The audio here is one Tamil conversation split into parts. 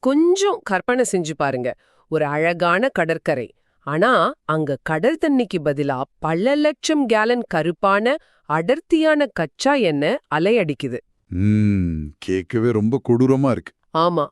கொஞ்சம் கற்பனை செஞ்சு பாருங்க. ஒரு அழகான கடற்கரை. ஆனா அங்க கடல் தண்ணிக்கு பதிலா பல லட்சம் கேலன் கருப்பான அடர்த்தியான கச்சா எண்ணெய் அலையடிக்குது. கேட்கவே ரொம்ப கொடூரமா இருக்கு. ஆமா,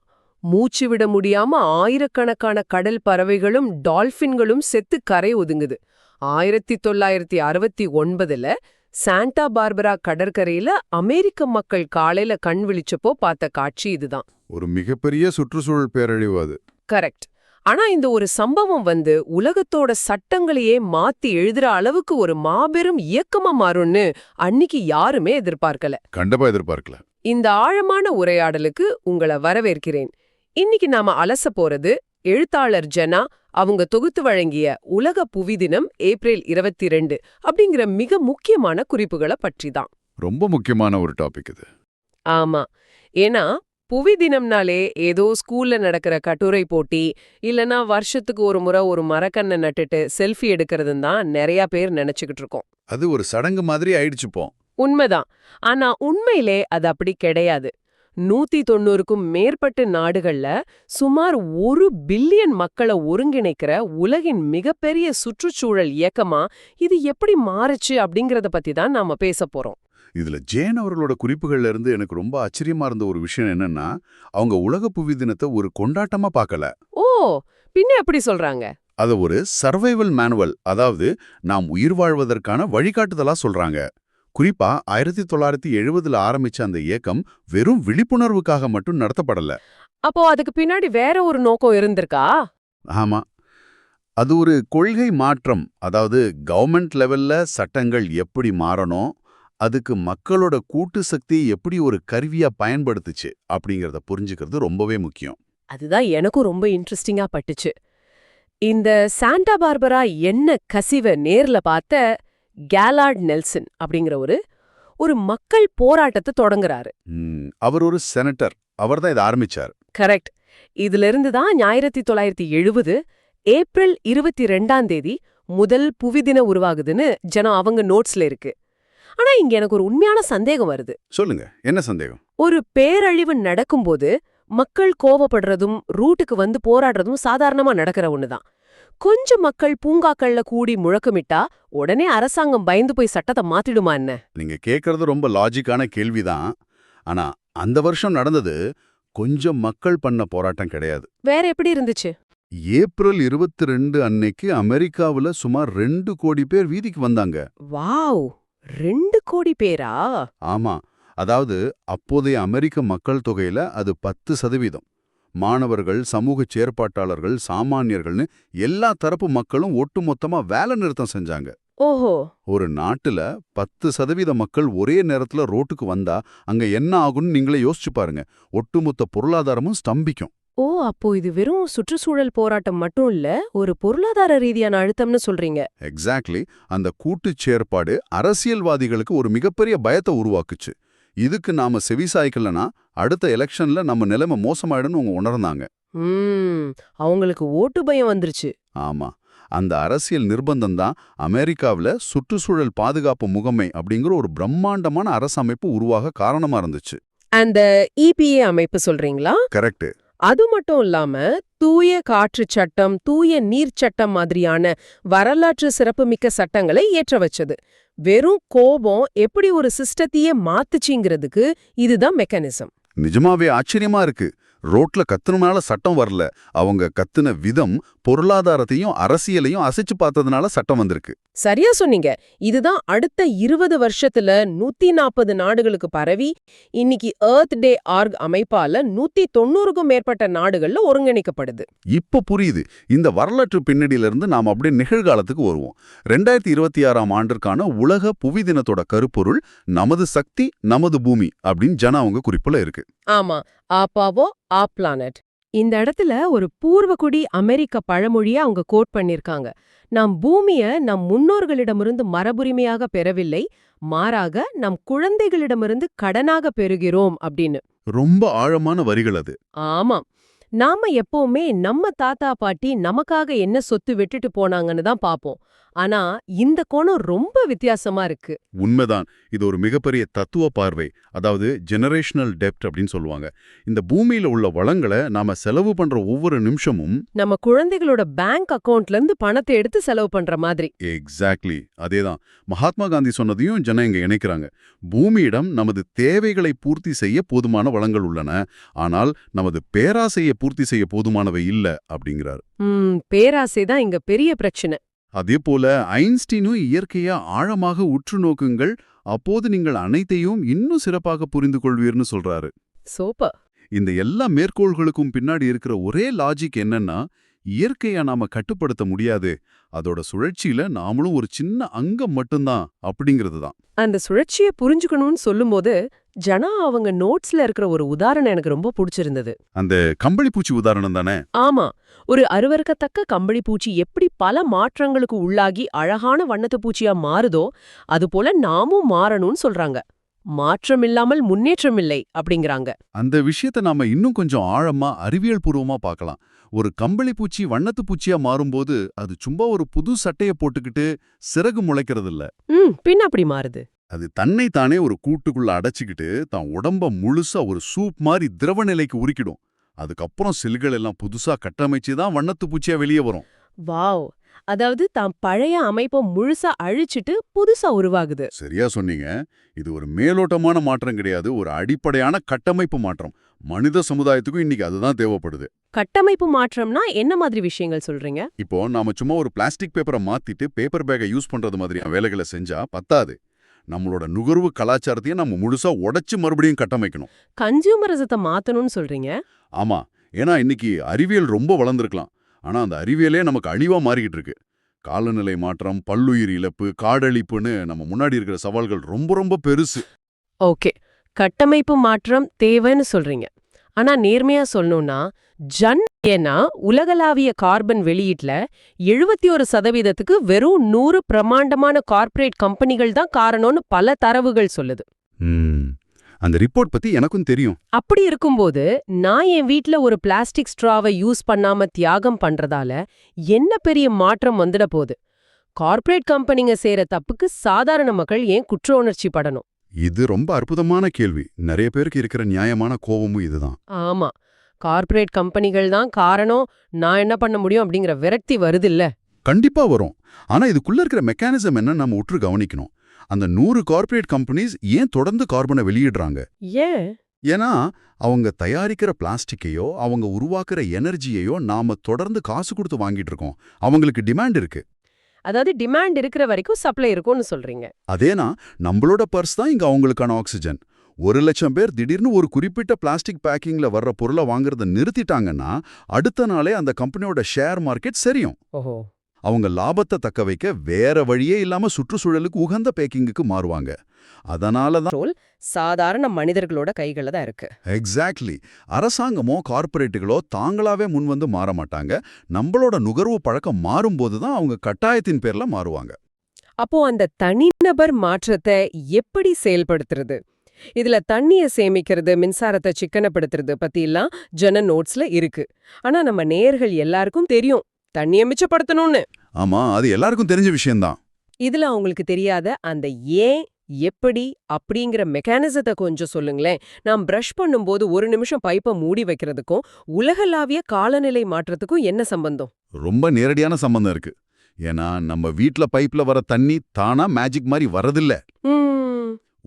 மூச்சு விட முடியாம ஆயிரக்கணக்கான கடல் பறவைகளும் டால்பின்களும் செத்து கரை ஒதுங்குது. 1969ல சாண்டா பார்பரா கடற்கரையில அமெரிக்க மக்கள் காலையில கண் விழிச்சப்போ பார்த்த காட்சி இதுதான். ஒரு மிகப்பெரிய சுற்றுச்சூழல் பேரழிவு அது. கரெக்ட். ஆனா இந்த ஒரு சம்பவம் உலகத்தோட சட்டங்களையே மாத்தி எழுதுற அளவுக்கு ஒரு மாபெரும் இயக்கமா மாறும்னு அன்னிக்கு யாருமே எதிர்பார்க்கல. கண்டிப்பா எதிர்பார்க்கல. இந்த ஆழமான உரையாடலுக்கு உங்களை வரவேற்கிறேன். இன்னைக்கு நாம அலச போறது எழுத்தாளர் ஜனா அவங்க தொகுத்து வழங்கிய உலக புவி தினம் ஏப்ரல் 22 அப்படிங்கிற மிக முக்கியமான குறிப்புகளை பற்றி தான். ரொம்ப முக்கியமான ஒரு டாபிக் இது. ஆமா, ஏன்னா புவி தினம்னாலே ஏதோ ஸ்கூல்ல நடக்கிற கட்டுரை போட்டி இல்லனா வருஷத்துக்கு ஒரு முறை ஒரு மரக்கண்ணை நட்டுட்டு செல்ஃபி எடுக்கிறதுன்னு தான் நிறைய பேர் நினைச்சுக்கிட்டு இருக்கோம். அது ஒரு சடங்கு மாதிரி ஆயிடுச்சுப்போம். உண்மைதான். ஆனா உண்மையிலே அது அப்படி கிடையாது. 190க்கும் மேற்பட்ட நாடுகள்ல சுமார் 1 பில்லியன் மக்களை ஒருங்கிணைக்கிற உலகின் மிகப்பெரிய சுற்றுச்சூழல் இயக்கமா இது எப்படி மாறுச்சு அப்படிங்கறத பத்தி தான் நாம பேச போறோம். இதுல ஜேன் அவர்களோட குறிப்புகள்ல இருந்து எனக்கு ரொம்ப ஆச்சரியமா இருந்த ஒரு விஷயம் என்னன்னா, அவங்க உலக புவி தினத்தை ஒரு கொண்டாட்டமா பார்க்கல. ஓ, பின்ன எப்படி சொல்றாங்க? அத ஒரு சர்வைவல் மேனுவல், அதாவது நாம் உயிர் வாழ்வதற்கான வழிகாட்டுதலா சொல்றாங்க. குறிப்பா 1970ல ஆரம்பிச்ச அந்த இயக்கம் வெறும் விழிப்புணர்வுக்காக மட்டும் நடத்தப்படல. அப்போ அதுக்கு பின்னாடி வேற ஒரு நோக்கம் இருந்திருக்கா? ஆமா, அது ஒரு கொள்கை மாற்றம். அதாவது கவர்மெண்ட் லெவல்ல சட்டங்கள் எப்படி மாறணும், அதுக்கு மக்களோட கூட்டு சக்தி எப்படி ஒரு கருவியா பயன்படுத்துச்சு அப்படிங்கறத புரிஞ்சுக்கிறது ரொம்பவே முக்கியம். அதுதான் எனக்கும் ரொம்ப இன்ட்ரெஸ்டிங்கா பட்டுச்சு. இந்த சாண்டா பார்பரா என்ன கசிவை நேர்ல பார்த்த கேலார்ட் நெல்சன் அப்படிங்கிற ஒரு மக்கள் போராட்டத்தை தொடங்குறாரு. அவர் ஒரு செனட்டர். அவர் தான் இதை ஆரம்பிச்சார். கரெக்ட். இதுல இருந்து தான் 1970 ஏப்ரல் 22 முதல் புவி தினம் உருவாகுதுன்னு ஜனம் அவங்க நோட்ஸ்ல இருக்கு. ஆனா இங்க எனக்கு ஒரு உண்மையான சந்தேகம் வருது. சொல்லுங்க, என்ன சந்தேகம்? ஒரு பேரழிவு நடக்கும்போது மக்கள் கோவப்படுறதும் ரூட்டுக்கு போராடுறதும் சாதாரணமா நடக்கிற ஒண்ணுதான். கொஞ்சம் மக்கள் பூங்காக்கள்ல கூடி முழக்கமிட்டா உடனே அரசாங்கம் பயந்து போய் சட்டத்தை மாத்திடுமா என்ன? நீங்க கேக்குறது ரொம்ப லாஜிக்கான கேள்விதான். ஆனா அந்த வருஷம் நடந்தது கொஞ்சம் மக்கள் பண்ண போராட்டம் கிடையாது. வேற எப்படி இருந்துச்சு? ஏப்ரல் 22 அன்னைக்கு அமெரிக்காவுல சுமார் 2 கோடி பேர் வீதிக்கு வந்தாங்க. வாவ், 2 கோடி பேரா? ஆமா, அதாவது அப்போதைய அமெரிக்க மக்கள் தொகையில அது 10%. மாணவர்கள், சமூக செயற்பாட்டாளர்கள், சாமானியர்கள்னு எல்லா தரப்பு மக்களும் ஒட்டுமொத்தமா வேலை நிறுத்தம் செஞ்சாங்க. ஓஹோ. ஒரு நாட்டுல 10% மக்கள் ஒரே நேரத்துல ரோட்டுக்கு வந்தா அங்க என்ன ஆகும்னு நீங்களே யோசிச்சு பாருங்க. ஒட்டுமொத்த பொருளாதாரமும் ஸ்தம்பிக்கும். ஓ, அப்போ இது வெறும் சுற்றுச்சூழல் போராட்டம் மட்டும் இல்ல, ஒரு பொருளாதார ரீதியான அழுத்தம்னு சொல்றீங்க. எக்ஸாக்ட்லி. அந்த கூட்டுச் செயற்பாடு அரசியல்வாதிகளுக்கு ஒரு மிகப்பெரிய பயத்தை உருவாக்குச்சு. இதுக்கு நாம செவிசாய்க்கலனா அடுத்த எலெக்ஷன்ல நம்ம நிலைமை மோசமாயிடும்னு அவங்க உணர்ந்தாங்க. அவங்களுக்கு ஓட்டு பயம் வந்துருச்சு. ஆமா, அந்த அரசியல் நிர்பந்தம் தான் அமெரிக்காவுல சுற்றுச்சூழல் பாதுகாப்பு முகமை அப்படிங்கிற ஒரு பிரம்மாண்டமான அரசமைப்பு உருவாக காரணமா இருந்துச்சு. அந்த EPA அமைப்பு சொல்றீங்களா? கரெக்ட். அது மட்டும் இல்லாம தூய காற்று சட்டம், தூய நீர் சட்டம் மாதிரியான வரலாற்று சிறப்புமிக்க சட்டங்களை ஏற்ற வச்சது. வெறும் கோபம் எப்படி ஒரு சிஸ்டத்தையே மாத்துச்சுங்கிறதுக்கு இதுதான் மெக்கானிசம். நிஜமாவே ஆச்சரியமா இருக்கு. ரோட்ல கத்துனால சட்டம் வரல, அவங்க கத்துன விதம் பொருளாதாரத்தையும் அரசியலையும் அசைச்சு பார்த்ததுனால சட்டம் வந்திருக்கு. சரியா சொன்னீங்க. இதுதான் அடுத்த 20 வருஷத்துல 140 நாடுகளுக்கு பரவி இன்னைக்கு எர்த் டே ஆர்க் அமைப்பால 190க்கும் மேற்பட்ட நாடுகள்ல ஒருங்கிணைக்கப்படுது. இப்ப புரியுது. இந்த வரலாற்று பின்னணியிலிருந்து நாம் அப்படியே நிகழ்காலத்துக்கு வருவோம். 2026ஆம் ஆண்டிற்கான உலக புவி தினத்தோட கருப்பொருள் நமது சக்தி நமது பூமி அப்படின்னு ஜனா அவங்க குறிப்புல இருக்கு. ஆமா, ஆப்பாவோ ஆ பிளானட். இந்த இடத்துல ஒரு பூர்வகுடி அமெரிக்க பழமொழியை அவங்க கோட் பண்ணிருக்காங்க. நாம் பூமிய நம் முன்னோர்களிடமிருந்து மரபுரிமையாக பெறவில்லை, மாறாக நம் குழந்தைகளிடமிருந்து கடனாக பெறுகிறோம் அப்படின்னு. ரொம்ப ஆழமான வரிகள் அது. ஆமாம். நாம எப்பவுமே நம்ம தாத்தா பாட்டி நமக்காக என்ன சொத்து விட்டுட்டு போனாங்கன்னு தான் பாப்போம். ஆனா இந்த கோணம் ரொம்ப வித்தியாசமா இருக்கு. உண்மைதான். இது ஒரு மிகப்பெரிய தத்துவ பார்வை. அதாவது ஜெனரேஷனல் டெப்ட் அப்படின்னு சொல்லுவாங்க. இந்த பூமியில உள்ள வளங்களை நாம செலவு பண்ற ஒவ்வொரு நிமிஷமும் நம்ம குழந்தைகளோட பேங்க் அக்கவுண்ட்ல இருந்து பணத்தை எடுத்து செலவு பண்ற மாதிரி. எக்ஸாக்ட்லி அதேதான். மகாத்மா காந்தி சொன்னதையும் ஜனம் இங்க இணைக்கிறாங்க. பூமியிடம் நமது தேவைகளை பூர்த்தி செய்ய போதுமான வளங்கள் உள்ளன, ஆனால் நமது பேராசையை பூர்த்தி செய்ய போதுமானவை இல்ல அப்படிங்கிறார். பேராசை தான் இங்க பெரிய பிரச்சனை. அதே போல ஐன்ஸ்டீனும் இயற்கையா ஆழமாக உற்று நோக்குங்கள், அப்போது நீங்கள் அனைத்தையும் இன்னும் சிறப்பாக புரிந்து கொள்வீர்னு சொல்றாரு. சூப்பர். இந்த எல்லா மேற்கோள்களுக்கும் பின்னாடி இருக்கிற ஒரே லாஜிக் என்னன்னா, இயற்கையா நாம கட்டுப்படுத்த முடியாது, அதோட சுழற்சியில நாமளும் ஒரு சின்ன அங்கம் மட்டும்தான் அப்படிங்கிறது தான். அந்த சுழற்சியை புரிஞ்சுக்கணும்னு சொல்லும்போது ஜனா அவங்க நோட்ஸ்ல இருக்கிற ஒரு உதாரணம் எனக்கு ரொம்ப பிடிச்சிருந்தது. அந்த கம்பளிப்பூச்சி உதாரணம் தானே? ஆமா, ஒரு அருவருக்கத்தக்க கம்பளிப்பூச்சி எப்படி பல மாற்றங்களுக்கு உள்ளாகி அழகான வண்ணத்து பூச்சியா மாறுதோ அதுபோல நாமும் மாறணும்னு சொல்றாங்க. மாற்றம் இல்லாமல் முன்னேற்றம் இல்லை அப்படிங்கிறாங்க. அந்த விஷயத்தை நாம இன்னும் கொஞ்சம் ஆழமா அறிவியல் பூர்வமா பார்க்கலாம். ஒரு கம்பளிப்பூச்சி வண்ணத்து பூச்சியா மாறும்போது அது சும்மா ஒரு புது சட்டைய போட்டுக்கிட்டு சிறகு முளைக்கிறது இல்ல. பின் அப்படி மாறுது. அது தன்னை தானே ஒரு கூட்டுக்குள்ள அடைச்சிக்கிட்டு தான் உடம்ப முழுசா ஒரு சூப் மாதிரி திரவ நிலைக்கு உருக்கிடும். அதுக்கப்புறம் செல்கள் எல்லாம் புதுசா கட்டமைச்சு தான் வண்ணத்து பூச்சியா வெளியே வரும். வாவ், அதாவது தான் பழைய அமைப்பை முழுசா அழிச்சிட்டு புதுசா உருவாகுது. சரியா சொன்னீங்க. இது ஒரு மேலோட்டமான மாற்றம் கிடையாது, ஒரு அடிப்படையான கட்டமைப்பு மாற்றம். மனித சமுதாயத்துக்கும் இன்னைக்கு அதுதான் தேவைப்படுது. கட்டமைப்பு மாற்றம்னா என்ன மாதிரி விஷயங்கள் சொல்றீங்க? இப்போ நாம சும்மா ஒரு பிளாஸ்டிக் பேப்பரை மாத்திட்டு பேப்பர் பேக்கை யூஸ் பண்றது மாதிரியான வேலைகளை செஞ்சா பத்தாது. நம்மளோட நுகர்வு கலாச்சாரத்தையும் நம்ம முழுசா உடைச்சு மறுபடியும் கட்டமைக்கணும். கன்சியூமரிசத்தை மாத்தணும்னு சொல்றீங்க? ஆமா, ஏன்னா இன்னைக்கு அறிவியல் ரொம்ப வளர்ந்துருக்கலாம், ஆனா அந்த அறிவியலே நமக்கு அழிவா மாறிக்கிட்டு இருக்கு. காலநிலை மாற்றம், பல்லுயிர் இழப்பு, காடழிப்புன்னு நம்ம முன்னாடி இருக்கிற சவால்கள் ரொம்ப ரொம்ப பெருசு. ஓகே, கட்டமைப்பு மாற்றம் தேவைன்னு சொல்றீங்க. ஆனா நேர்மையா சொல்லணும்னா ஏன்னா உலகளாவிய கார்பன் வெளியீட்டுல 71% வெறும் 100 பிரமாண்டமான கார்ப்பரேட் கம்பெனிகள் தான் காரணம்னு பல தரவுகள் சொல்லுது. அந்த ரிப்போர்ட் பத்தி எனக்கும் தெரியும். அப்படி இருக்கும்போது நான் என் வீட்ல ஒரு பிளாஸ்டிக் ஸ்ட்ராவை யூஸ் பண்ணாம தியாகம் பண்றதால என்ன பெரிய மாற்றம் வந்துட போகுது? கார்ப்பரேட் கம்பெனிங்க செய்யற தப்புக்கு சாதாரண மக்கள் ஏன் குற்ற உணர்ச்சி படணும்? இது ரொம்ப அற்புதமான கேள்வி. நிறைய பேருக்கு இருக்கிற நியாயமான கோபமும் இதுதான். ஆமா, கார்ப்பரேட் கம்பெனிகள் தான் காரணம், நான் என்ன பண்ண முடியும் அப்படிங்கிற விரக்தி வருது இல்ல? கண்டிப்பா வரும். ஆனா இதுக்குள்ள இருக்கிற மெக்கானிசம் என்ன நம்ம உற்று கவனிக்கணும். அந்த 100 கார்ப்பரேட் கம்பெனிஸ் ஏன் தொடர்ந்து கார்பனை வெளியிடுறாங்க? ஏன்? ஏன்னா அவங்க தயாரிக்கிற பிளாஸ்டிக்கையோ அவங்க உருவாக்குற எனர்ஜியையோ நாம தொடர்ந்து காசு கொடுத்து வாங்கிட்டு இருக்கோம். அவங்களுக்கு டிமாண்ட் இருக்கு. அதாவது டிமாண்ட் இருக்கிற வரைக்கும் சப்ளை இருக்கும்னு சொல்றீங்க. அதேனா நம்மளோட பர்ஸ் தான் இங்க அவங்களுக்கான ஆக்சிஜன். 1,00,000 பேர் திடீர்னு ஒரு குறிப்பிட்ட பிளாஸ்டிக் பேக்கிங்ல வர்ற பொருளை வாங்குறத நிறுத்திட்டாங்கன்னா அடுத்த நாளே அந்த கம்பெனியோட ஷேர் மார்க்கெட் சரியும். ஓஹோ. அவங்க லாபத்தை தக்க வைக்க வேற வழியே இல்லாம சுற்றுச்சூழலுக்கு உகந்த பேக்கிங்குக்கு மாறுவாங்க. அதனால தான் சாதாரண மனிதர்களோட கைகள தான் இருக்கு. எக்ஸாக்ட்லி. அரசாங்கமோ கார்ப்பரேட்டுகளோ தாங்களாவே முன்வந்து மாற மாட்டாங்க. நம்மளோட நுகர்வு பழக்கம் மாறும்போது தான் அவங்க கட்டாயத்தின் பேர்ல மாறுவாங்க. அப்போ அந்த தனிநபர் மாற்றத்தை எப்படி செயல்படுத்துறது? இதுல தண்ணிய சேமிக்கிறது, மின்சாரத்தை சிக்கனப்படுத்துறது பத்தி எல்லாம் ஜன நோட்ஸ்ல இருக்கு. ஆனா நம்ம நேயர்கள் எல்லாருக்கும் தெரியும் தண்ணிய மிச்சப்படுத்தணும்னு. ஆமா, அது எல்லாருக்கும் தெரிஞ்ச விஷயம்தான். இதுல அவங்களுக்கு தெரியாத அந்த ஏன், எப்படி அப்படிங்கிற மெக்கானிசத்தை கொஞ்சம் சொல்லுங்களேன். நான் பிரஷ் பண்ணும்போது 1 நிமிஷம் பைப்பை மூடி வைக்கிறதுக்கும் உலகளாவிய காலநிலை மாற்றத்துக்கும் என்ன சம்பந்தம்? ரொம்ப நேரடியான சம்பந்தம் இருக்கு. ஏன்னா நம்ம வீட்ல பைப்ல வர தண்ணி தானா மேஜிக் மாதிரி வரதில்ல.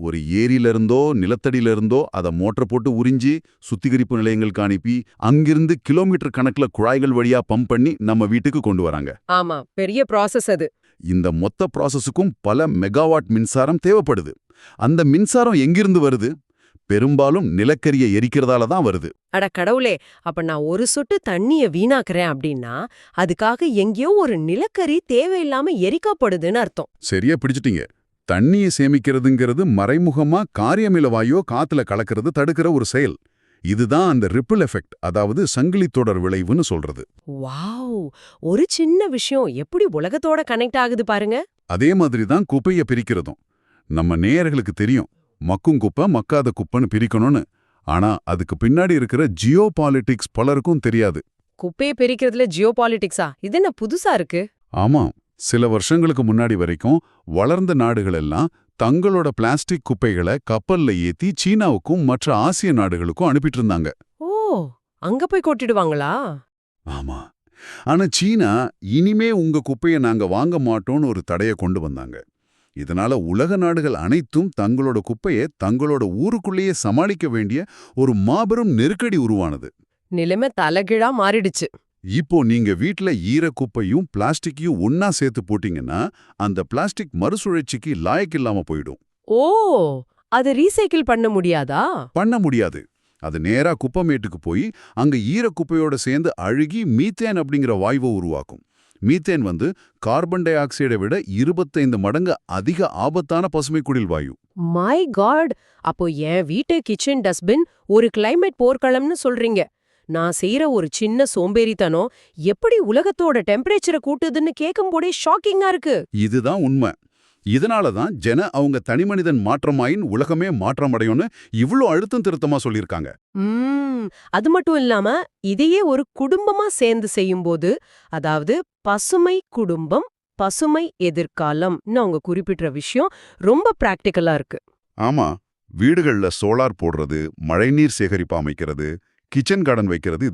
ஒரு ஏரியில இருந்தோ நிலத்தடியில இருந்தோ அதை மோட்டர் போட்டு உறிஞ்சி சுத்திகரிப்பு நிலையங்களுக்கு அனுப்பி அங்கிருந்து கிலோமீட்டர் கணக்குல குழாய்கள் வழியா பம்ப் பண்ணி நம்ம வீட்டுக்கு கொண்டு வராங்க. ஆமா, பெரிய ப்ராசஸ் அது. இந்த மொத்த ப்ராசஸுக்கும் பல மெகாவாட் மின்சாரம் தேவைப்படுது. அந்த மின்சாரம் எங்கிருந்து வருது? பெரும்பாலும் நிலக்கரியை எரிக்கிறதால தான் வருது. அட கடவுளே, அப்ப நான் ஒரு சொட்டு தண்ணிய வீணாக்குறேன் அப்படின்னா அதுக்காக எங்கேயோ ஒரு நிலக்கரி தேவையில்லாம எரிக்கப்படுதுன்னு அர்த்தம். சரியா பிடிச்சிட்டீங்க. தண்ணியை சேமிக்கிறதுங்கிறது மறைமுகமா காரியமில வாயோ காத்துல கலக்கிறது தடுக்கிற ஒரு செயல். இதுதான் அந்த ரிப்பிள் எஃபெக்ட், அதாவது சங்கிலி தொடர் விளைவுன்னு சொல்றது. வாவ், ஒரு சின்ன விஷயம் எப்படி உலகத்தோட கனெக்ட் ஆகுது பாருங்க. அதே மாதிரி தான் குப்பையை பிரிக்கிறதும். நம்ம நேயர்களுக்கு தெரியும் மக்கும் குப்பை மக்காத குப்பைன்னு பிரிக்கணும்னு. ஆனா அதுக்கு பின்னாடி இருக்கிற ஜியோ பாலிடிக்ஸ் பலருக்கும் தெரியாது. குப்பையை பிரிக்கிறதுல ஜியோ பாலிடிக்ஸா? இது என்ன புதுசா இருக்கு? ஆமாம், சில வருஷங்களுக்கு முன்னாடி வரைக்கும் வளர்ந்த நாடுகள் எல்லாம் தங்களோட பிளாஸ்டிக் குப்பைகளை கப்பல்ல ஏத்தி சீனாவுக்கும் மற்ற ஆசிய நாடுகளுக்கும் அனுப்பிட்டு இருந்தாங்க. ஓ, அங்க போய் கொட்டிடுவாங்களா? ஆமா. ஆனா சீனா இனிமே உங்க குப்பையை நாங்க வாங்க மாட்டோம்னு ஒரு தடைய கொண்டு வந்தாங்க. இதனால உலக நாடுகள் அனைத்தும் தங்களோட குப்பையை தங்களோட ஊருக்குள்ளேயே சமாளிக்க வேண்டிய ஒரு மாபெரும் நெருக்கடி உருவானது. நிலைமை தலைகீழா மாறிடுச்சு. இப்போ நீங்க வீட்ல ஈர குப்பையும் பிளாஸ்டிக்கையும் ஒன்னா சேர்த்து போட்டீங்கன்னா அந்த பிளாஸ்டிக் மறுசுழற்சிக்கு லாயக்கில்லாம போயிடும். ஓ, அதை ரீசைக்கிள் பண்ண முடியாதா? பண்ண முடியாது. அது நேரா குப்பமேட்டுக்கு போய் அங்க ஈர குப்பையோட சேர்ந்து அழுகி மீத்தேன் அப்படிங்கிற வாயுவை உருவாக்கும். மீத்தேன் கார்பன் டை ஆக்சைடை விட 25 மடங்கு அதிக ஆபத்தான பசுமை குடில் வாயு. My God! அப்போ என் வீட்டு கிச்சன் டஸ்ட்பின் ஒரு கிளைமேட் போர்க்களம்னு சொல்றீங்க. நான் செய்யற ஒரு சின்ன சோம்பேறித்தனம் எப்படி உலகத்தோட டெம்பரேச்சரை கூட்டுதுன்னு கேட்கும்போதே ஷாக்கிங்கா இருக்கு. இதுதான் உண்மை. இதனால தான் அவங்க தனிமனிதன் மாற்றமாயின் உலகமே மாற்றமடையும்னு இவ்ளோ அழுத்தம் திருத்தமா சொல்லியிருக்காங்க. அது மட்டும் இல்லாம இதையே ஒரு குடும்பமா சேர்ந்து செய்யும்போது, அதாவது பசுமை குடும்பம், பசுமை எதிர்காலம்னு அவங்க குறிப்பிட்ட விஷயம் ரொம்ப பிராக்டிக்கலா இருக்கு. ஆமா, வீடுகள்ல சோலார் போடுறது, மழைநீர் சேகரிப்பு அமைக்கிறது, கிச்சன் கார்டன் வைக்கிறது,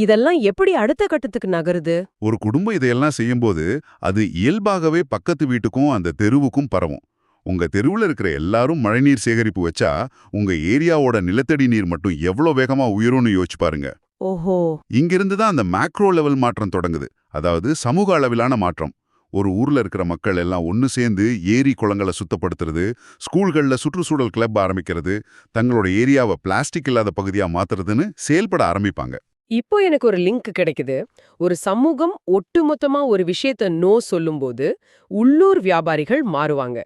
இதெல்லாம் எப்படி அடுத்த கட்டத்துக்கு நகருது? ஒரு குடும்பம் இதையெல்லாம் செய்யும்போது அது இயல்பாகவே பக்கத்து வீட்டுக்கும் அந்த தெருவுக்கும் பரவும். உங்க தெருவுல இருக்கிற எல்லாரும் மழைநீர் சேகரிப்பு வச்சா உங்க ஏரியாவோட நிலத்தடி நீர் மட்டும் எவ்வளோ வேகமா உயரும்னு யோசிச்சு பாருங்க. ஓஹோ, இங்கிருந்து தான் அந்த மேக்ரோ லெவல் மாற்றம் தொடங்குது. அதாவது சமூக அளவிலான மாற்றம். ஒரு ஊர்ல இருக்கிற மக்கள் எல்லாம் ஒன்னு சேர்ந்து ஏரி குளங்களை சுத்தப்படுத்துறது, ஸ்கூல்கள்ல சுற்றுச்சூழல் கிளப் ஆரம்பிக்கிறது, தங்களோட ஏரியாவை பிளாஸ்டிக் இல்லாத பகுதியா மாத்துறதுன்னு செயல்பட ஆரம்பிப்பாங்க. இப்போ எனக்கு ஒரு லிங்க் கிடைக்குது. ஒரு சமூகம் ஒட்டுமொத்தமா ஒரு விஷயத்த நோ சொல்லும்போது உள்ளூர் வியாபாரிகள் மாறுவாங்க.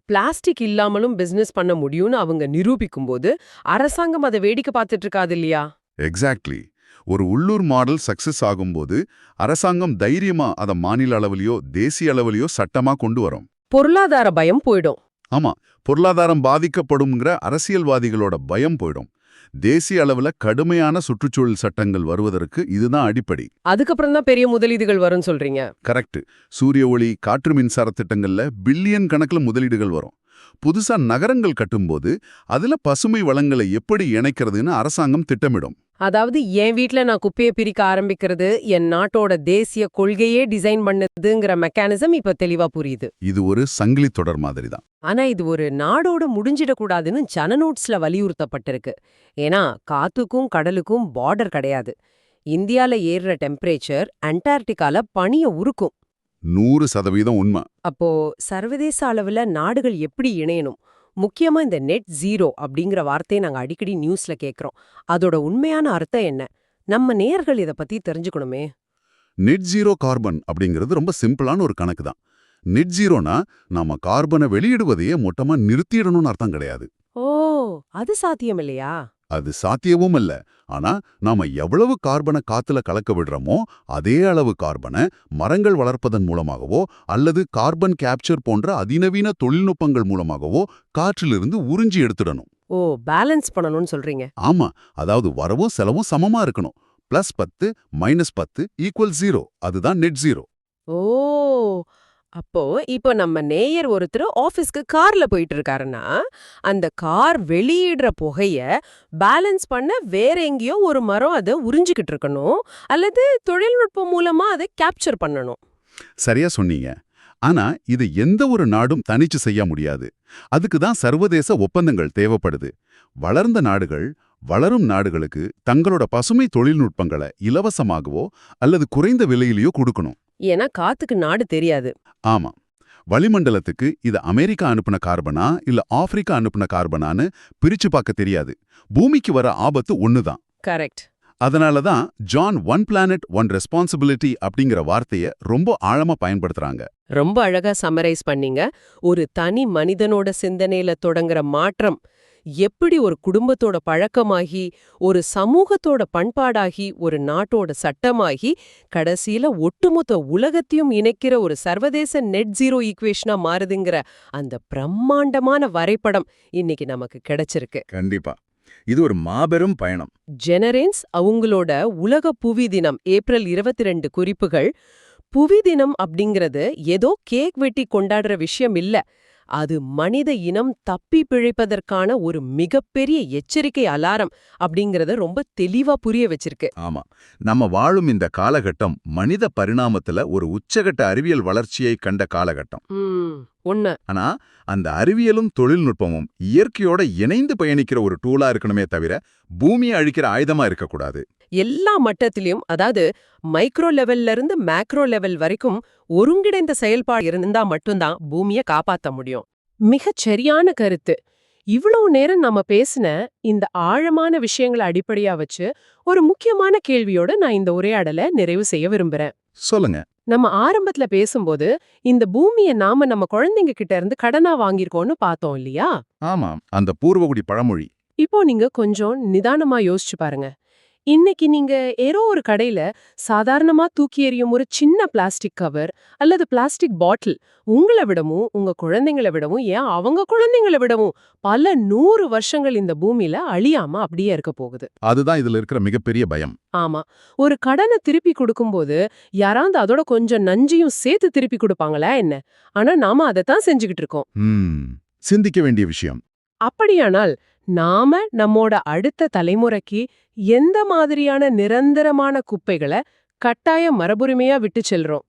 பிளாஸ்டிக் இல்லாமலும் பிசினஸ் பண்ண முடியும்னு அவங்க நிரூபிக்கும்போது அரசாங்கம் அதை வேடிக்கை பார்த்துட்டு இருக்காது இல்லையா? எக்ஸாக்ட்லி. ஒரு உள்ளூர் மாடல் சக்சஸ் ஆகும்போது அரசாங்கம் தைரியமா அதை மாநில அளவிலையோ தேசிய அளவிலையோ சட்டமா கொண்டு வரும். பொருளாதார பயம் போயிடும். ஆமா, பொருளாதாரம் பாதிக்கப்படும்ங்கிற அரசியல்வாதிகளோட பயம் போயிடும். தேசிய அளவுல கடுமையான சுற்றுச்சூழல் சட்டங்கள் வருவதற்கு இதுதான் அடிப்படை. அதுக்கப்புறம் தான் பெரிய முதலீடுகள் வரும்னு சொல்றீங்க. கரெக்ட். சூரிய ஒளி, காற்று மின்சார திட்டங்கள்ல பில்லியன் கணக்கில் முதலீடுகள் வரும். புதுசா நகரங்கள் கட்டும்போது அதுல பசுமை வளங்களை எப்படி இணைக்கிறதுன்னு அரசாங்கம் திட்டமிடும். அதாவது என் வீட்ல நான் குப்பையை பிரிக்க ஆரம்பிக்கிறது என் நாட்டோட தேசிய கொள்கையே டிசைன் பண்ணதுங்கிற மெக்கானிசம் இப்ப தெளிவா புரியுது. இது ஒரு சங்கிலி தொடர் மாதிரி தான். ஆனா இது ஒரு நாடோட முடிஞ்சிடக்கூடாதுன்னு ஜனநோட்ஸ்ல வலியுறுத்தப்பட்டிருக்கு. ஏன்னா காத்துக்கும் கடலுக்கும் பார்டர் கிடையாது. இந்தியால ஏறுற டெம்பரேச்சர் அண்டார்டிகால பனிய உருக்கும். 100% உண்மை. அப்போ சர்வதேச அளவுல நாடுகள் எப்படி இணையணும்? முக்கியமா இந்த நெட் ஜீரோ அப்படிங்கிற வார்த்தையை நாங்க அடிக்கடி நியூஸ்ல கேட்கறோம். அதோட உண்மையான அர்த்தம் என்ன? நம்ம நேயர்கள் இத பத்தி தெரிஞ்சுக்கணுமே. நெட் ஜீரோ கார்பன் அப்படிங்கிறது ரொம்ப சிம்பிளான ஒரு கணக்கு தான். நெட் ஜீரோனா நாம கார்பனை வெளியிடுவதையே மொத்தமா நிறுத்திடணும்னு அர்த்தம் கிடையாது. ஓ, அது சாத்தியம் இல்லையா? அது சாத்தியமும் இல்ல. ஆனா நாம எவ்வளவு கார்பனை காத்துல கலக்க விடுறோமோ அதே அளவு கார்பனை மரங்கள் வளர்ப்பதன் மூலமாகவோ அல்லது கார்பன் கேப்சர் போன்ற அதிநவீன தொழில்நுட்பங்கள் மூலமாகவோ காற்றிலிருந்து உறிஞ்சி எடுத்துடணும். ஓ, பேலன்ஸ் பண்ணணும்னு சொல்றீங்க. ஆமா, அதாவது வரவும் செலவும் சமமா இருக்கணும். +10 -10 = 0. அதுதான் நெட் ஜீரோ. ஓ, அப்போ இப்போ நம்ம நேயர் ஒருத்தர் ஆபீஸ்க்கு கார்ல போயிட்டு இருக்காருன்னா அந்த கார் வெளியிடுற புகைய பேலன்ஸ் பண்ண வேற எங்கேயோ ஒரு மரம் அதை உறிஞ்சிக்கிட்டு இருக்கணும், அல்லது தொழில்நுட்பம் மூலமா அதை கேப்சர் பண்ணணும். சரியா சொன்னீங்க. ஆனா இது எந்த ஒரு நாடும் தனிச்சு செய்ய முடியாது. அதுக்கு தான் சர்வதேச ஒப்பந்தங்கள் தேவைப்படுது. வளர்ந்த நாடுகள் வளரும் நாடுகளுக்கு தங்களோட பசுமை தொழில்நுட்பங்களை இலவசமாகவோ அல்லது குறைந்த விலையிலேயோ கொடுக்கணும். ஏன்னா காத்துக்கு நாடு தெரியாது. ஆமா, வளிமண்டலத்துக்கு இது அமெரிக்கா அனுப்புன கார்பனா இல்ல ஆப்பிரிக்கா அனுப்புன கார்பனான்னு பிரிச்சு பார்க்க தெரியாது. பூமிக்கு வர ஆபத்து ஒண்ணுதான். கரெக்ட். அதனால தான் John one planet one responsibility அப்படிங்கிற வார்த்தையை ரொம்ப ஆழமா பயன்படுத்துறாங்க. ரொம்ப அழகா சம்மரைஸ் பண்ணீங்க. ஒரு தனி மனிதனோட சிந்தனையில தொடங்குற மாற்றம் எப்படி ஒரு குடும்பத்தோட பழக்கமாகி, ஒரு சமூகத்தோட பண்பாடாகி, ஒரு நாட்டோட சட்டமாகி, கடைசியில ஒட்டுமொத்த உலகத்தையும் இணைக்கிற ஒரு சர்வதேச நெட் ஜீரோ ஈக்குவேஷனா மாறுதுங்கிற அந்த பிரம்மாண்டமான வரைபடம் இன்னைக்கு நமக்கு கிடைச்சிருக்கு. கண்டிப்பா. இது ஒரு மாபெரும் பயணம். ஜெனரேன்ஸ் அவங்களோட உலக புவி தினம் ஏப்ரல் 22 குறிப்புகள். புவி தினம் அப்படிங்கிறது ஏதோ கேக் வெட்டி கொண்டாடுற விஷயம் இல்ல. அது மனித இனம் தப்பி பிழைப்பதற்கான ஒரு மிகப்பெரிய எச்சரிக்கை அலாரம் அப்படிங்கறத ரொம்ப தெளிவா புரிய வச்சிருக்கு. ஆமா, நம்ம வாழும் இந்த காலகட்டம் மனித பரிணாமத்துல ஒரு உச்சகட்ட அறிவியல் வளர்ச்சியை கண்ட காலகட்டம். உண்மை. ஆனா அந்த அறிவியலும் தொழில்நுட்பமும் இயற்கையோட இணைந்து பயணிக்கிற ஒரு டூலா இருக்கணுமே தவிர பூமியை அழிக்கிற ஆயுதமா இருக்கக்கூடாது. எல்லா மட்டத்திலயும், அதாவது மைக்ரோ லெவல்ல இருந்து மேக்ரோ லெவல் வரைக்கும் ஒருங்கிணைந்த செயல்பாடு இருந்தா மட்டும்தான் பூமியை காப்பாத்த முடியும். மிகச் சரியான கருத்து. இவ்வளவு நேரம் நாம பேசின இந்த ஆழமான விஷயங்களை அடிப்படையா வச்சு ஒரு முக்கியமான கேள்வியோட நான் இந்த உரையாடலை நிறைவு செய்ய விரும்புறேன். சொல்லுங்க. நம்ம ஆரம்பத்துல பேசும்போது இந்த பூமியை நாம நம்ம குழந்தைங்க கிட்ட இருந்து கடனா வாங்கியிருக்கோம்னு பார்த்தோம் இல்லையா? ஆமா, அந்த பூர்வகுடி பழமொழி. இப்போ நீங்க கொஞ்சம் நிதானமா யோசிச்சு பாருங்க. இன்னைக்கு நீங்க ஏதோ ஒரு கடையில சாதாரணமா தூக்கி எறியும் ஒரு சின்ன பிளாஸ்டிக் கவர் அல்லது பிளாஸ்டிக் பாட்டில் உங்களை விடவும் உங்க குழந்தைங்களை விடவும் ஏன் அவங்க குழந்தைங்களை விடவும் பல 100 வருஷங்கள் இந்த பூமியில அழியாம அப்படியே இருக்க போகுது. அதுதான் இதுல இருக்கிற மிகப்பெரிய பயம். ஆமா, ஒரு கடனை திருப்பி கொடுக்கும்போது யாராவது அதோட கொஞ்சம் நஞ்சியும் சேர்த்து திருப்பி கொடுப்பாங்களா என்ன? ஆனா நாம அதைத்தான் செஞ்சுக்கிட்டு இருக்கோம். சிந்திக்க வேண்டிய விஷயம். அப்படியானால் நாம நம்மோட அடுத்த தலைமுறைக்கு எந்த மாதிரியான நிரந்தரமான குப்பைகளை கட்டாயம் மரபுரிமையா விட்டு செல்றோம்?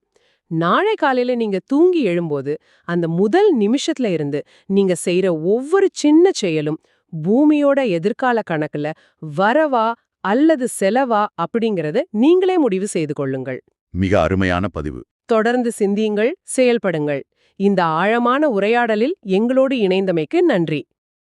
நாளை காலையில நீங்க தூங்கி எழும்போது அந்த முதல் நிமிஷத்துல இருந்து நீங்க செய்யற ஒவ்வொரு சின்ன செயலும் பூமியோட எதிர்கால கணக்குல வரவா அல்லது செலவா அப்படிங்கறத நீங்களே முடிவு செய்து கொள்ளுங்கள். மிக அருமையான பதிவு. தொடர்ந்து சிந்தியுங்கள், செயல்படுங்கள். இந்த ஆழமான உரையாடலில் எங்களோடு இணைந்தமைக்கு நன்றி.